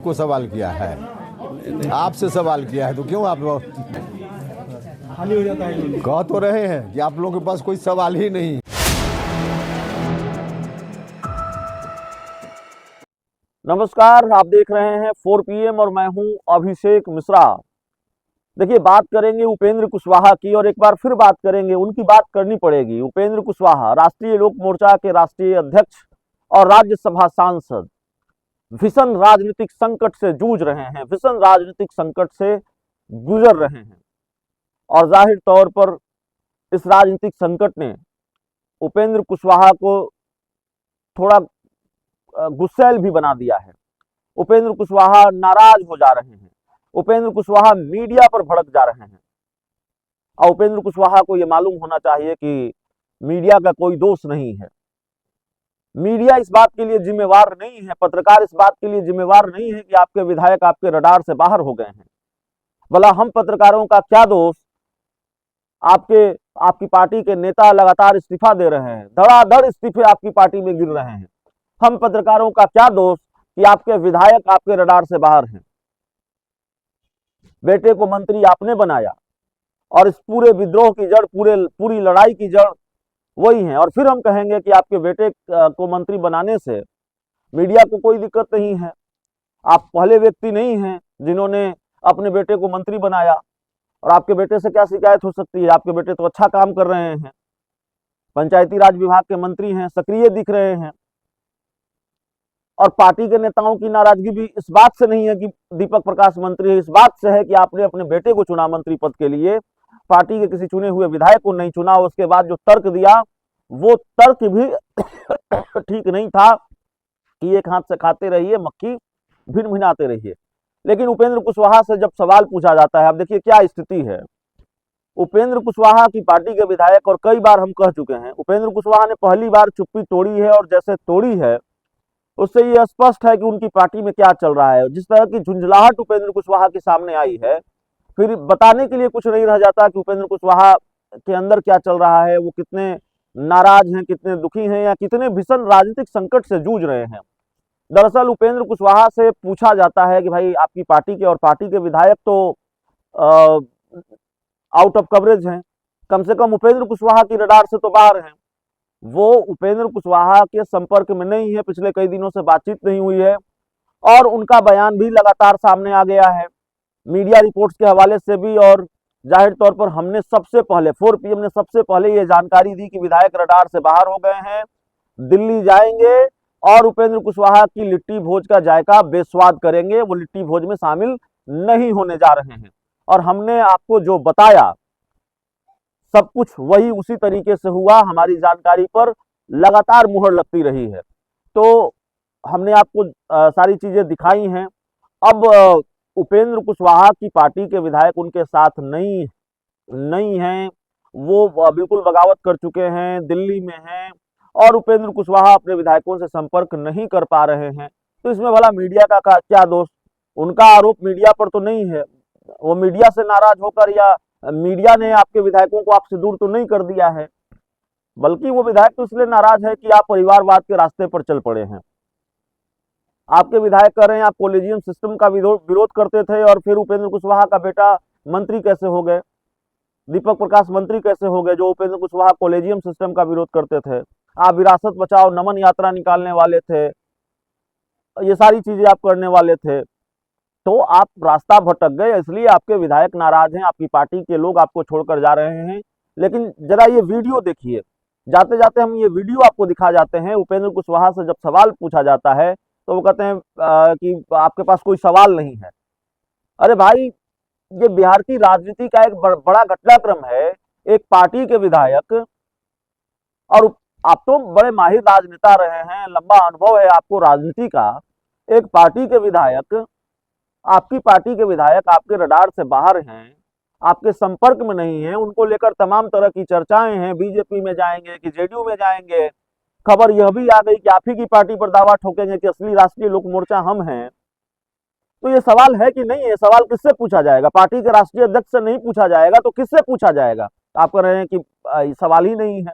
को सवाल किया है, आपसे सवाल किया है, तो क्यों आप लोग खाली हो जाता है। कह तो रहे हैं कि आप लोगों के पास कोई सवाल ही नहीं। नमस्कार, आप देख रहे हैं 4 PM और मैं हूं अभिषेक मिश्रा। देखिए, बात करेंगे उपेंद्र कुशवाहा की और एक बार फिर बात करेंगे, उनकी बात करनी पड़ेगी। उपेंद्र कुशवाहा राष्ट्रीय लोक मोर्चा के राष्ट्रीय अध्यक्ष और राज्यसभा सांसद भीषण राजनीतिक संकट से जूझ रहे हैं, भीषण राजनीतिक संकट से गुजर रहे हैं और जाहिर तौर पर इस राजनीतिक संकट ने उपेंद्र कुशवाहा को थोड़ा गुस्सैल भी बना दिया है। उपेंद्र कुशवाहा नाराज हो जा रहे हैं, उपेंद्र कुशवाहा मीडिया पर भड़क जा रहे हैं और उपेंद्र कुशवाहा को यह मालूम होना चाहिए कि मीडिया का कोई दोष नहीं है। मीडिया इस बात के लिए जिम्मेवार नहीं है, पत्रकार इस बात के लिए जिम्मेवार नहीं है कि आपके विधायक आपके रडार से बाहर हो गए हैं। भला हम पत्रकारों का क्या दोष? आपकी पार्टी के नेता लगातार इस्तीफा दे रहे हैं, धड़ाधड़ इस्तीफे आपकी पार्टी में गिर रहे हैं। हम पत्रकारों का क्या दोष कि आपके विधायक आपके रडार से बाहर हैं? बेटे को मंत्री आपने बनाया और इस पूरे विद्रोह की जड़, पूरी लड़ाई की जड़ वही है। और फिर हम कहेंगे कि आपके बेटे को मंत्री बनाने से मीडिया को कोई दिक्कत नहीं है। आप पहले व्यक्ति नहीं हैं जिन्होंने अपने बेटे को मंत्री बनाया और आपके बेटे से क्या शिकायत हो सकती है? आपके बेटे तो अच्छा काम कर रहे हैं, पंचायती राज विभाग के मंत्री हैं, सक्रिय दिख रहे हैं। और पार्टी के नेताओं की नाराजगी भी इस बात से नहीं है कि दीपक प्रकाश मंत्री है, इस बात से है कि आपने अपने बेटे को चुना मंत्री पद के लिए, पार्टी के किसी चुने हुए विधायक को नहीं चुना। उसके बाद जो तर्क दिया वो तर्क भी ठीक नहीं था कि एक हाथ से खाते रहिए मक्खी भिनभिनाते रहिए। लेकिन उपेंद्र कुशवाहा से जब सवाल पूछा जाता है, अब देखिए क्या स्थिति है। उपेंद्र कुशवाहा की पार्टी के विधायक, और कई बार हम कह चुके हैं, उपेंद्र कुशवाहा ने पहली बार चुप्पी तोड़ी है और जैसे तोड़ी है उससे ये स्पष्ट है कि उनकी पार्टी में क्या चल रहा है। जिस तरह की झुंझलाहट उपेंद्र कुशवाहा के सामने आई है, फिर बताने के लिए कुछ नहीं रह जाता कि उपेंद्र कुशवाहा के अंदर क्या चल रहा है, वो कितने नाराज हैं, कितने दुखी हैं या कितने भीषण राजनीतिक संकट से जूझ रहे हैं। दरअसल उपेंद्र कुशवाहा से पूछा जाता है कि भाई आपकी पार्टी के और पार्टी के विधायक तो आउट ऑफ कवरेज हैं, कम से कम उपेंद्र कुशवाहा की रडार से तो बाहर हैं। वो उपेंद्र कुशवाहा के संपर्क में नहीं है, पिछले कई दिनों से बातचीत नहीं हुई है और उनका बयान भी लगातार सामने आ गया है मीडिया रिपोर्ट्स के हवाले से भी। और जाहिर तौर पर हमने सबसे पहले 4 PM ने सबसे पहले ये जानकारी दी कि विधायक रडार से बाहर हो गए हैं, दिल्ली जाएंगे और उपेंद्र कुशवाहा की लिट्टी भोज का जायका बेस्वाद करेंगे, वो लिट्टी भोज में शामिल नहीं होने जा रहे हैं। और हमने आपको जो बताया सब कुछ वही उसी तरीके से हुआ, हमारी जानकारी पर लगातार मुहर लगती रही है। तो हमने आपको सारी चीजें दिखाई हैं। अब उपेंद्र कुशवाहा की पार्टी के विधायक उनके साथ नहीं हैं, वो बिल्कुल बगावत कर चुके हैं, दिल्ली में हैं और उपेंद्र कुशवाहा अपने विधायकों से संपर्क नहीं कर पा रहे हैं। तो इसमें भला मीडिया का क्या दोष? उनका आरोप मीडिया पर तो नहीं है, वो मीडिया से नाराज होकर या मीडिया ने आपके विधायकों को आपसे दूर तो नहीं कर दिया है, बल्कि वो विधायक तो इसलिए नाराज है कि आप परिवारवाद के रास्ते पर चल पड़े हैं। आपके विधायक कह रहे हैं आप कॉलेजियम सिस्टम का विरोध करते थे और फिर उपेंद्र कुशवाहा का बेटा मंत्री कैसे हो गए, दीपक प्रकाश मंत्री कैसे हो गए, जो उपेंद्र कुशवाहा कॉलेजियम सिस्टम का विरोध करते थे। आप विरासत बचाओ नमन यात्रा निकालने वाले थे, ये सारी चीजें आप करने वाले थे, तो आप रास्ता भटक गए, इसलिए आपके विधायक नाराज हैं, आपकी पार्टी के लोग आपको छोड़कर जा रहे हैं। लेकिन जरा ये वीडियो देखिए, जाते जाते हम ये वीडियो आपको दिखा जाते हैं। उपेंद्र कुशवाहा से जब सवाल पूछा जाता है तो वो कहते हैं कि आपके पास कोई सवाल नहीं है। अरे भाई, ये बिहार की राजनीति का एक बड़ा घटनाक्रम है। एक पार्टी के विधायक, और आप तो बड़े माहिर राजनेता रहे हैं, लंबा अनुभव है आपको राजनीति का, एक पार्टी के विधायक, आपकी पार्टी के विधायक आपके रडार से बाहर हैं, आपके संपर्क में नहीं है, उनको लेकर तमाम तरह की चर्चाएं हैं, बीजेपी में जाएंगे कि जेडीयू में जाएंगे। खबर यह भी आ गई कि आप ही की पार्टी पर दावा ठोकेंगे कि असली राष्ट्रीय लोक मोर्चा हम हैं। तो ये सवाल है कि नहीं? ये सवाल किससे पूछा जाएगा? पार्टी के राष्ट्रीय अध्यक्ष से नहीं पूछा जाएगा तो किससे पूछा जाएगा? आप कह रहे हैं कि सवाल ही नहीं है,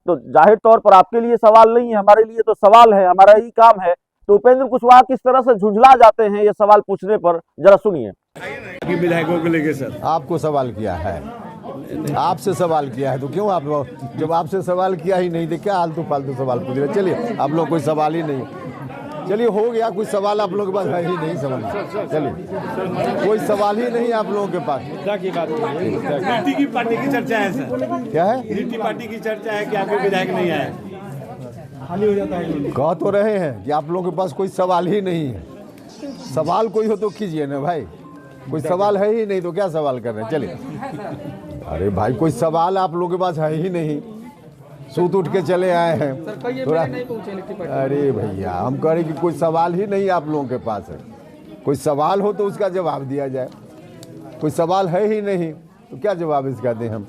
तो जाहिर तौर पर आपके लिए सवाल नहीं है, हमारे लिए तो सवाल है, हमारा ही काम है। तो उपेंद्र कुशवाहा किस तरह से झुंझला जाते हैं ये सवाल पूछने पर, जरा सुनिए। विधायकों को लेके सर आपको सवाल किया है, आपसे सवाल किया है, तो क्यों आप जब आपसे सवाल किया ही नहीं तो क्या आलतू फालतू सवाल पूछ रहे? चलिए, आप लोग कोई सवाल ही नहीं, चलिए हो गया, कोई सवाल आप लोगों के पास है ही नहीं, समझ, चलिए कोई सवाल ही नहीं आप लोगों के पास। की बात रीति की पार्टी की चर्चा है सर, क्या है? रीति पार्टी की चर्चा है कि आपके विधायक नहीं आए, खाली हो जाता है। कह तो रहे हैं कि आप लोगों के पास कोई सवाल ही नहीं है। सवाल कोई हो तो कीजिए ना भाई, कोई सवाल है ही नहीं तो क्या सवाल कर रहे हैं? चलिए, अरे भाई कोई सवाल आप लोगों के पास है ही नहीं, सूत उठ के चले आए हैं थोड़ा। अरे भैया हम कह रहे कि कोई सवाल ही नहीं आप लोगों के पास है, कोई सवाल हो तो उसका जवाब दिया जाए, कोई सवाल है ही नहीं तो क्या जवाब इसका दें हम?